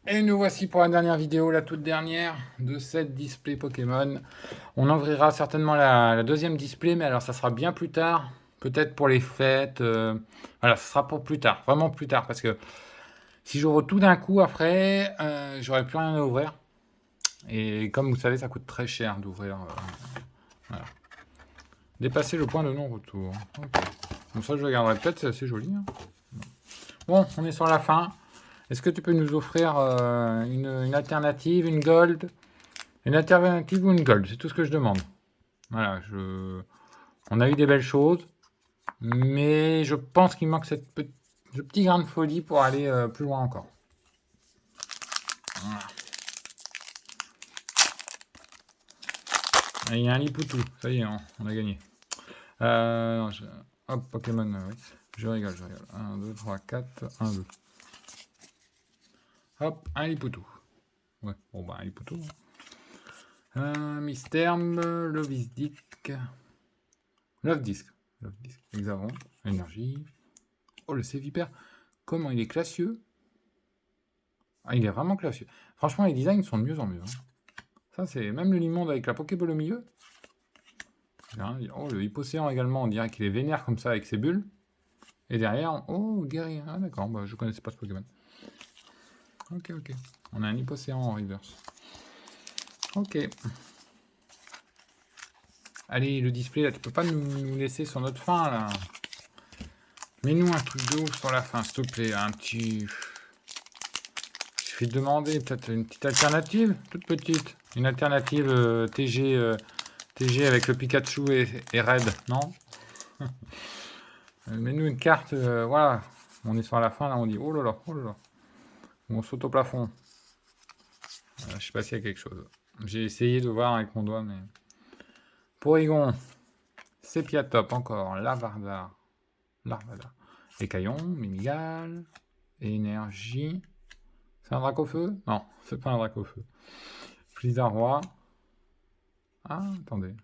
Et nous voici pour la dernière vidéo, la toute dernière de cette display Pokémon. On ouvrira certainement la deuxième display, mais alors ça sera bien plus tard, peut-être pour les fêtes. Voilà, ce sera pour plus tard, vraiment plus tard, parce que si j'ouvre tout d'un coup après, j'aurai plus rien à ouvrir. Et comme vous savez, ça coûte très cher d'ouvrir. Voilà. Dépasser le point de non-retour. Ok. Bon, ça je regarderai peut-être, c'est assez joli, hein. Bon, on est sur la fin. Est-ce que tu peux nous offrir une alternative, une gold? Une alternative ou une gold? C'est tout ce que je demande. Voilà, on a eu des belles choses, mais je pense qu'il manque ce petit grain de folie pour aller plus loin encore. Voilà. Et il y a un Lipoutou, ça y est, on a gagné. Non, hop, Pokémon, oui. Je rigole, je rigole. 1, 2, 3, 4, 1, 2. Hop, un Lipoutou. Ouais, bon bah un Lipoutou. Mystère, Love is Dick. Love Disc. Love Disc. Hexavon. Énergie. Oh, le Sévipère. Comment il est classieux. Ah, il est vraiment classieux. Franchement, les designs sont de mieux en mieux, hein. Ça, c'est même le Limonde avec la Pokéball au milieu. Oh, le Hippocéan également, on dirait qu'il est vénère comme ça avec ses bulles. Et derrière, oh, guerrier. Ah, d'accord, bah, je connaissais pas ce Pokémon. Ok, ok. On a un Hippocéan en reverse. Ok. Allez, le display, là, tu peux pas nous laisser sur notre fin, là. Mets-nous un truc de ouf sur la fin, s'il te plaît. Un petit... Je vais te demander peut-être une petite alternative, toute petite. Une alternative TG avec le Pikachu et Red, non? Mets-nous une carte, voilà. On est sur la fin, là, on dit oh là là, oh là là. On saute au plafond. Je sais pas s'il y a quelque chose. J'ai essayé de voir avec mon doigt, mais... Porygon. Sepiatop, encore. Larvada. Écaillon, Minigal. Énergie. C'est un Dracofeu? Non, c'est pas un Dracofeu. Roi. Ah, attendez.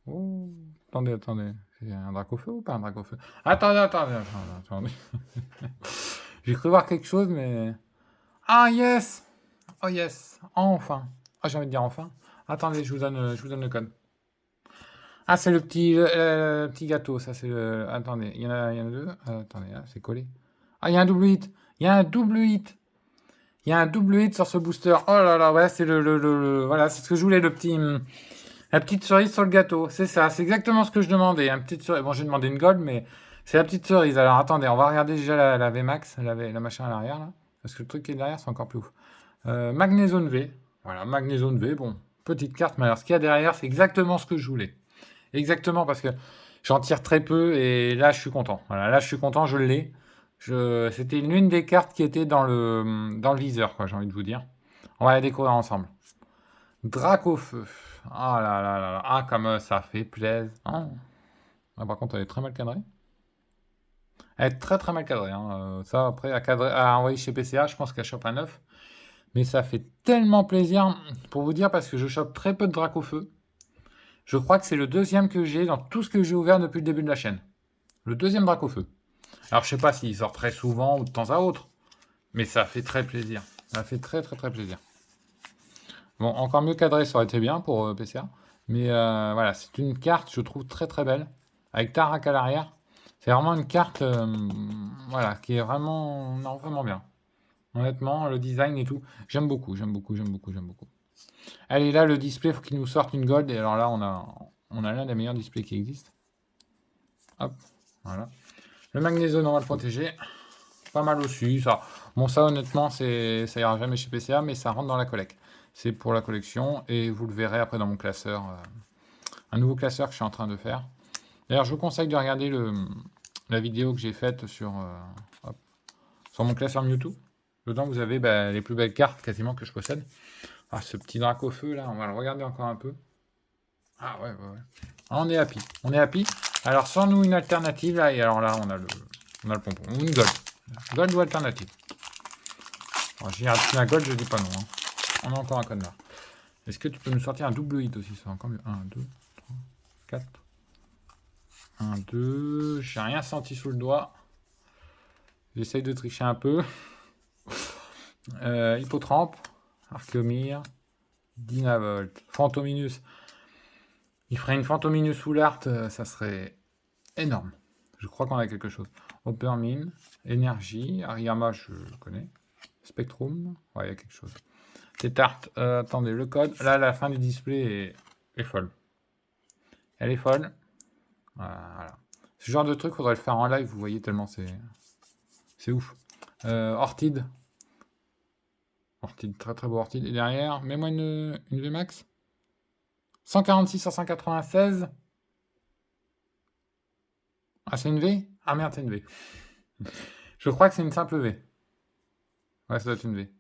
Oh, attendez. C'est un Dracofeu ou pas un Dracofeu? Attendez. J'ai cru voir quelque chose, mais... Ah, yes! Oh, yes! Enfin! Ah, j'ai envie de dire enfin. Attendez, je vous donne le code. Ah, c'est le petit gâteau, ça, c'est le... Attendez, il y en a deux. Attendez, là, c'est collé. Ah, il y a un double hit! Il y a un double hit! Il y a un double hit sur ce booster. Oh là là, ouais, c'est voilà, c'est ce que je voulais, la petite cerise sur le gâteau. C'est ça, c'est exactement ce que je demandais. Une petite cerise. Bon, j'ai demandé une gold, mais c'est la petite cerise. Alors attendez, on va regarder déjà la VMAX, la machin à l'arrière, là. Parce que le truc qui est derrière, c'est encore plus ouf. Magnézone V. Voilà, Magnézone V, bon, petite carte, mais alors ce qu'il y a derrière, c'est exactement ce que je voulais. Exactement, parce que j'en tire très peu et là, je suis content. Voilà, là, je suis content, je l'ai. C'était l'une des cartes qui était dans le viseur, quoi, j'ai envie de vous dire. On va la découvrir ensemble. Dracofeu. Ah là là là là. Ah, comme ça fait plaisir. Ah, par contre, elle est très mal cadrée. Elle est très très mal cadrée, hein. Ça, après, à envoyer chez PCA, je pense qu'elle chope un 9. Mais ça fait tellement plaisir, pour vous dire, parce que je chope très peu de Dracofeu. Je crois que c'est le deuxième que j'ai dans tout ce que j'ai ouvert depuis le début de la chaîne. Le deuxième Dracofeu. Alors, je sais pas s'il sort très souvent ou de temps à autre, mais ça fait très plaisir. Ça fait très très très plaisir. Bon, encore mieux cadré, ça aurait été bien pour PCA. Mais voilà, c'est une carte, je trouve, très très belle. Avec Tarak à l'arrière. C'est vraiment une carte voilà, qui est vraiment, non, vraiment bien. Honnêtement, le design et tout, j'aime beaucoup, j'aime beaucoup, j'aime beaucoup, j'aime beaucoup. Allez, là, le display, il faut qu'il nous sorte une gold. Et alors là, on a l'un des meilleurs displays qui existent. Hop, voilà. Le magnésium, on va le protéger. Pas mal aussi, ça. Bon, ça, honnêtement, ça ira jamais chez PCA, mais ça rentre dans la collecte. C'est pour la collection, et vous le verrez après dans mon classeur. Un nouveau classeur que je suis en train de faire. D'ailleurs, je vous conseille de regarder la vidéo que j'ai faite sur mon classeur Mewtwo. Dedans, vous avez les plus belles cartes quasiment que je possède. Ah, ce petit drac au feu, là, on va le regarder encore un peu. Ah, ouais. Ah, on est happy. On est happy. Alors, sans nous une alternative, là, et alors là, on a le pompon. Ou une gold. Gold ou alternative. J'ai un gold, je dis pas non, hein. On a encore un code là. Est-ce que tu peux nous sortir un double hit aussi? C'est encore mieux. 1, 2, 3, 4. 1, 2. J'ai rien senti sous le doigt. J'essaye de tricher un peu. Hippotrampe, Archeomir, Dynavolt, Phantominus. Il ferait une Phantominus full art, ça serait énorme. Je crois qu'on a quelque chose. Opermine, Énergie, Ariama, je connais. Spectrum, ouais, il y a quelque chose. Tétart, attendez, le code. Là, la fin du display est folle. Elle est folle. Voilà. Ce genre de truc, faudrait le faire en live, vous voyez, tellement c'est ouf. Ortide. Ortide, très très beau Ortide. Et derrière, mets-moi une VMAX. 146 à 196. Ah, c'est une V? Ah merde, c'est une V. Je crois que c'est une simple V. Ouais, ça doit être une V.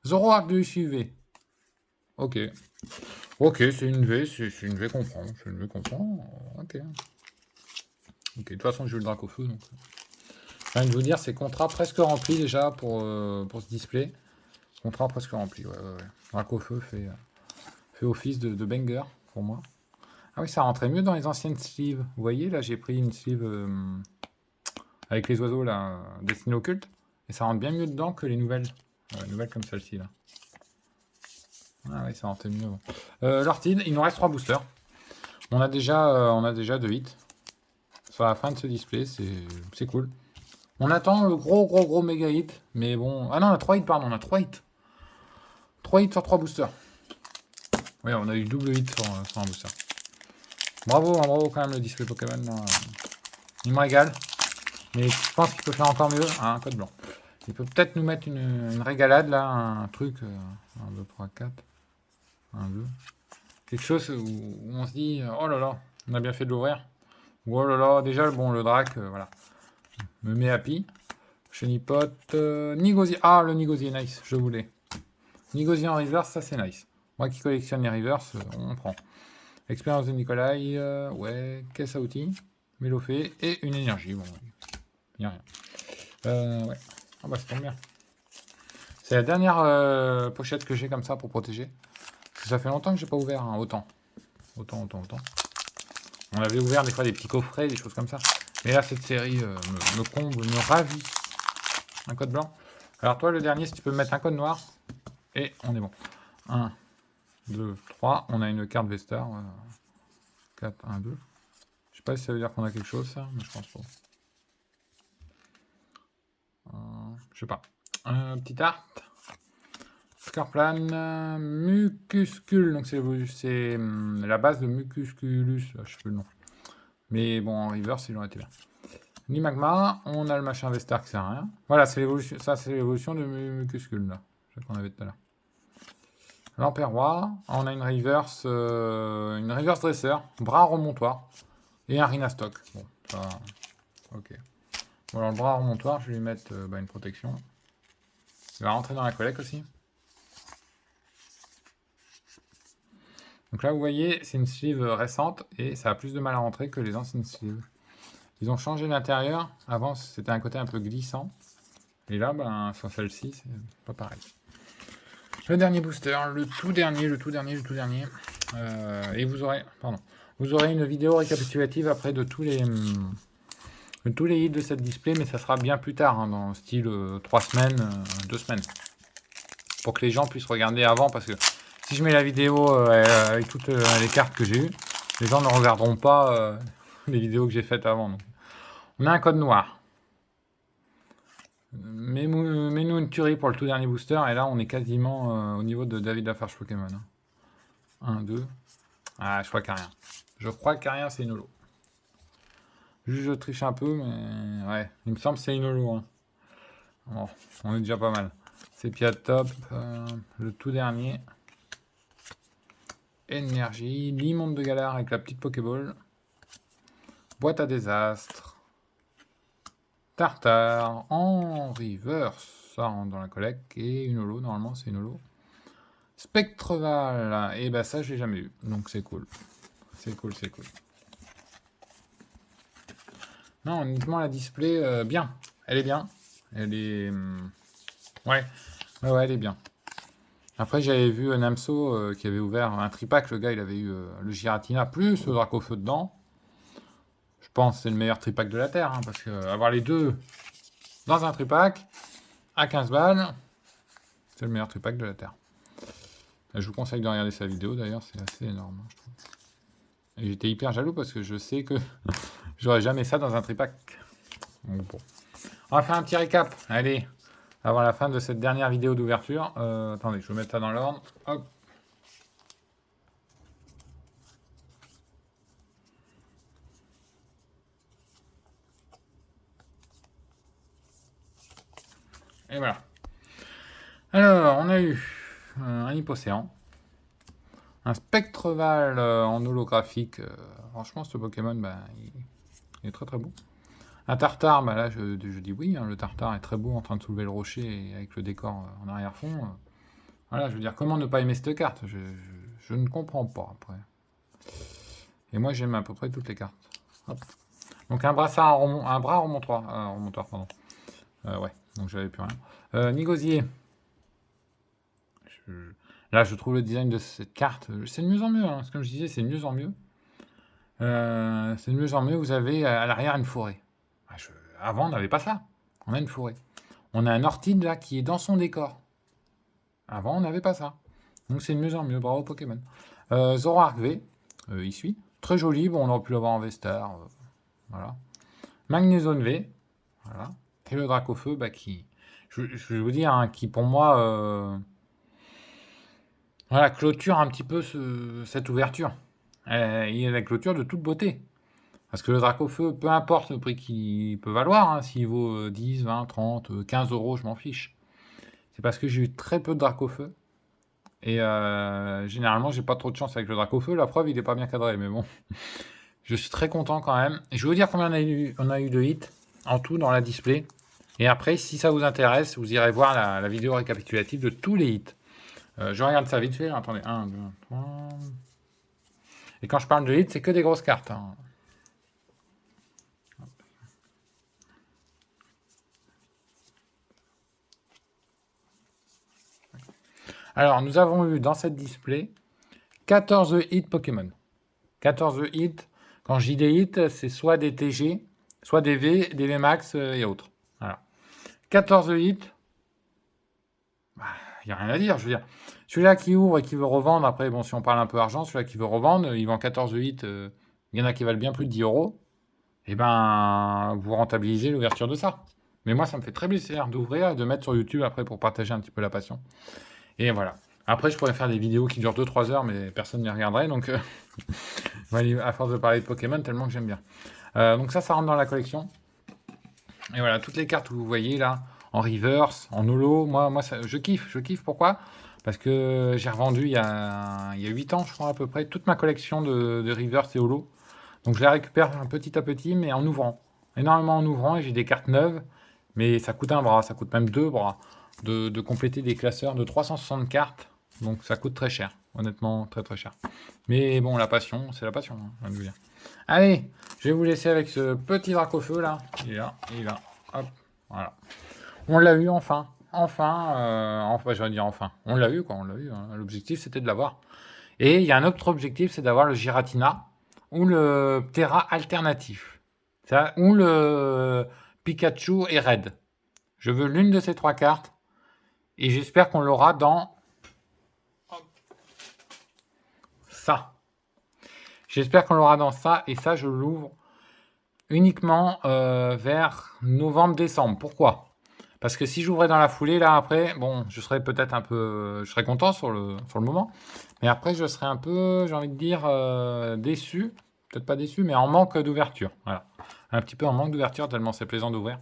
Zoroark de UV. Ok. Ok, c'est une V, c'est une V qu'on prend. C'est une V qu'on prend. Ok. Ok, de toute façon, j'ai eu le drac au feu. Donc... J'ai envie de vous dire, c'est contrat presque rempli déjà pour ce display. Contrat presque rempli, ouais. Drac au feu fait office de banger pour moi. Ah oui, ça rentrait mieux dans les anciennes sleeves. Vous voyez, là, j'ai pris une sleeve avec les oiseaux, là, destinée au culte. Et ça rentre bien mieux dedans que les nouvelles. Nouvelles comme celle-ci, là. Ah oui, ça rentrait mieux. L'Ortide, il nous reste 3 boosters. On a déjà 2 hits. Sur la fin de ce display, c'est cool. On attend le gros méga hit. Mais bon... Ah non, on a 3 hits, pardon. On a 3 hits. 3 hits sur 3 boosters. Oui, on a eu double hit sur un booster. Bravo quand même le display Pokémon. Là. Il me régale. Mais je pense qu'il peut faire encore mieux. Ah, un code blanc. Il peut peut-être nous mettre une régalade là. Un truc. 1, 2, 3, 4. 1, 2. Quelque chose où on se dit oh là là, on a bien fait de l'ouvrir. Ou oh là là, déjà bon, le drac, voilà. Me met happy. Chenipot. Nigosier. Ah, le Nigosier, nice. Je voulais. Nigosier en reverse, ça c'est nice. Moi qui collectionne les reverse, on prend. Expérience de Nikolai, ouais, caisse à outils, Mélofée et une énergie. Bon, il n'y a rien. Ouais. Ah bah, c'est trop bien. C'est la dernière pochette que j'ai comme ça pour protéger. Parce que ça fait longtemps que j'ai pas ouvert, hein, autant. On avait ouvert des fois des petits coffrets, des choses comme ça. Mais là, cette série me comble, me ravit. Un code blanc. Alors toi, le dernier, si tu peux me mettre un code noir. Et on est bon. 1, 2, 3. On a une carte Vestar. 4, 1, 2. Je sais pas si ça veut dire qu'on a quelque chose, ça, mais je pense pas. Je sais pas. Petit art. Scarplan. Mucuscule. Donc c'est la base de Mucusculus. Je sais plus le nom. Mais bon, en reverse, ils ont été bien. Ni magma. On a le machin Vestar qui sert à rien. Voilà, c'est l'évolution. Ça, c'est l'évolution de Mucuscule, là. Je sais qu'on avait tout à l'heure. L'Emperroi. On a une reverse dresser. Bras remontoir. Et un Rhinastock. Bon, ça. Ok. Bon, alors le bras remontoir, je vais lui mettre une protection. Il va rentrer dans la collecte aussi. Donc là, vous voyez, c'est une sleeve récente et ça a plus de mal à rentrer que les anciennes sleeves. Ils ont changé l'intérieur. Avant, c'était un côté un peu glissant. Et là, sur celle-ci, c'est pas pareil. Le dernier booster, le tout dernier. Et vous aurez une vidéo récapitulative après de tous les hits de cette display, mais ça sera bien plus tard, hein, dans style 3 semaines, 2 semaines. Pour que les gens puissent regarder avant, parce que si je mets la vidéo avec toutes les cartes que j'ai eues, les gens ne regarderont pas les vidéos que j'ai faites avant. Donc. On a un code noir. Mets-nous une tuerie pour le tout dernier booster, et là on est quasiment au niveau de David Lafarge Pokémon. 1, 2. Ah, je crois qu'il n'y a rien. Je crois qu'il n'y a rien, c'est une holo. Juste je triche un peu, mais ouais, il me semble que c'est une holo. Hein. Bon, on est déjà pas mal. C'est Piatop, le tout dernier. Énergie, l'immonde de galère avec la petite Pokéball. Boîte à désastre. Tartare en reverse. Ça rentre dans la collecte. Et une holo, normalement c'est une holo. Spectreval. Et bah ça je l'ai jamais eu. Donc c'est cool. C'est cool. Non, honnêtement la display, bien. Elle est bien. Elle est... Ouais, elle est bien. Après, j'avais vu Namso qui avait ouvert un tripack. Le gars, il avait eu le Giratina plus le Dracofeu dedans. Je pense que c'est le meilleur tripack de la Terre. Hein, parce que avoir les deux dans un tripack à 15 balles, C'était le meilleur tripack de la Terre. Je vous conseille de regarder sa vidéo d'ailleurs, c'est assez énorme, je trouve. Et j'étais hyper jaloux parce que je sais que j'aurais jamais ça dans un tripack. Donc, bon. On va faire un petit récap. Allez, avant la fin de cette dernière vidéo d'ouverture. Attendez, je vais mettre ça dans l'ordre. Hop. Et voilà. Alors, on a eu un Hippocéan. Un Spectreval en holographique. Franchement, ce Pokémon, il est très très beau. Un Tartare, là, je dis oui. Hein, le Tartare est très beau en train de soulever le rocher et avec le décor en arrière-fond. Voilà, je veux dire, comment ne pas aimer cette carte? Je ne comprends pas, après. Et moi, j'aime à peu près toutes les cartes. Hop. Donc, un bras remontoir, pardon. Ouais, donc j'avais plus rien. Nigosier. Là, je trouve le design de cette carte, c'est de mieux en mieux. Hein. Comme je disais, c'est de mieux en mieux. C'est de mieux en mieux. Vous avez à l'arrière une forêt. Avant, on n'avait pas ça. On a une forêt. On a un Ortide là qui est dans son décor. Avant, on n'avait pas ça. Donc, c'est de mieux en mieux. Bravo Pokémon. Zoroark V, il suit. Très joli. Bon, on aurait pu l'avoir en V-Star. Voilà. Magnézone V. Voilà. Et le Dracofeu, qui. Je vais vous dire, hein, qui pour moi. Voilà, clôture un petit peu cette ouverture. Il y a la clôture de toute beauté. Parce que le Dracofeu, peu importe le prix qu'il peut valoir, hein, s'il vaut 10, 20, 30, 15 euros, je m'en fiche. C'est parce que j'ai eu très peu de Dracofeu. Et généralement, j'ai pas trop de chance avec le Dracofeu. La preuve, il est pas bien cadré, mais bon. Je suis très content quand même. Et je vais vous dire combien on a eu de hits en tout dans la display. Et après, si ça vous intéresse, vous irez voir la vidéo récapitulative de tous les hits. Je regarde ça vite fait. Attendez, 1, 2, 3. Et quand je parle de hits, c'est que des grosses cartes. Hein. Alors, nous avons eu dans cette display 14 hits Pokémon. 14 hits. Quand je dis des hits, c'est soit des TG, soit des V, des VMAX et autres. Voilà. 14 hits. Il n'y a rien à dire, je veux dire. Celui-là qui ouvre et qui veut revendre, après, bon, si on parle un peu argent, celui-là qui veut revendre, il vend 14 hits, il y en a qui valent bien plus de 10 euros. Eh ben, vous rentabilisez l'ouverture de ça. Mais moi, ça me fait très plaisir d'ouvrir et de mettre sur YouTube après pour partager un petit peu la passion. Et voilà. Après, je pourrais faire des vidéos qui durent 2-3 heures, mais personne ne les regarderait. Donc, à force de parler de Pokémon, tellement que j'aime bien. Donc ça rentre dans la collection. Et voilà, toutes les cartes que vous voyez là, en reverse, en holo, moi je kiffe. Pourquoi? Parce que j'ai revendu il y a 8 ans, je crois, à peu près, toute ma collection de reverse et holo. Donc je les récupère petit à petit, mais en ouvrant. Énormément en ouvrant, et j'ai des cartes neuves, mais ça coûte un bras, ça coûte même 2 bras, de compléter des classeurs de 360 cartes. Donc ça coûte très cher, honnêtement, très très cher. Mais bon, la passion, c'est la passion, hein, je viens de vous dire. Allez, je vais vous laisser avec ce petit Dracofeu là. Il est là, hop, voilà. On l'a eu enfin, je vais dire enfin. On l'a eu quoi, on l'a eu. Hein. L'objectif c'était de l'avoir. Et il y a un autre objectif, c'est d'avoir le Giratina ou le Ptera alternatif. Ça, ou le Pikachu et Red. Je veux l'une de ces 3 cartes. Et j'espère qu'on l'aura dans ça. J'espère qu'on l'aura dans ça. Et ça, je l'ouvre uniquement vers novembre-décembre. Pourquoi? Parce que si j'ouvrais dans la foulée, là, après, bon, je serais peut-être un peu... Je serais content sur le moment. Mais après, je serais un peu, j'ai envie de dire, déçu. Peut-être pas déçu, mais en manque d'ouverture. Voilà. Un petit peu en manque d'ouverture, tellement c'est plaisant d'ouvrir.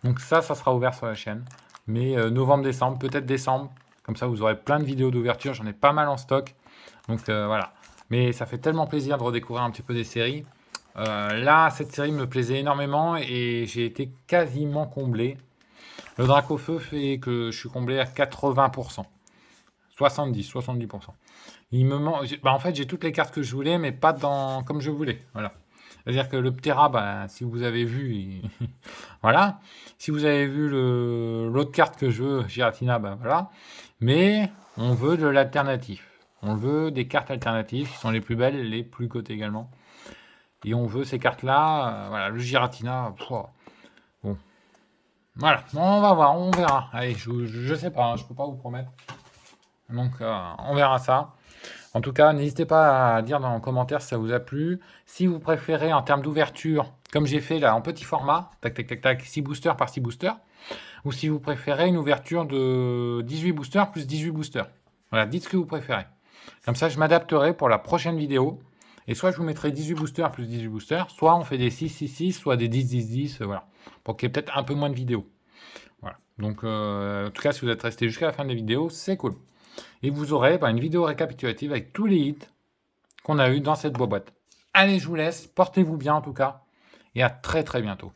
Donc ça sera ouvert sur la chaîne. Mais novembre-décembre, peut-être décembre. Comme ça, vous aurez plein de vidéos d'ouverture. J'en ai pas mal en stock. Donc voilà. Mais ça fait tellement plaisir de redécouvrir un petit peu des séries. Là, cette série me plaisait énormément et j'ai été quasiment comblé. Le Dracofeu fait que je suis comblé à 80%. 70%. Il me manque... en fait, j'ai toutes les cartes que je voulais, mais pas comme je voulais. Voilà. C'est-à-dire que le Ptera, si vous avez vu... voilà. Si vous avez vu l'autre carte que je veux, Giratina, voilà. Mais on veut de l'alternatif. On veut des cartes alternatives qui sont les plus belles et les plus cotées également. Et on veut ces cartes-là. Voilà, le Giratina, bon. Voilà, on va voir, on verra. Allez, je sais pas, hein, je peux pas vous promettre. Donc, on verra ça. En tout cas, n'hésitez pas à dire dans les commentaires si ça vous a plu. Si vous préférez en termes d'ouverture, comme j'ai fait là, en petit format, tac, tac, tac, tac, 6 boosters par 6 boosters, ou si vous préférez une ouverture de 18 boosters plus 18 boosters. Voilà, dites ce que vous préférez. Comme ça, je m'adapterai pour la prochaine vidéo. Et soit je vous mettrai 18 boosters plus 18 boosters, soit on fait des 6, 6, 6, soit des 10, 10, 10, voilà. Pour qu'il y ait peut-être un peu moins de vidéos. Voilà. Donc, en tout cas, si vous êtes resté jusqu'à la fin de la vidéo, c'est cool. Et vous aurez une vidéo récapitulative avec tous les hits qu'on a eu dans cette boîte. Allez, je vous laisse. Portez-vous bien en tout cas. Et à très très bientôt.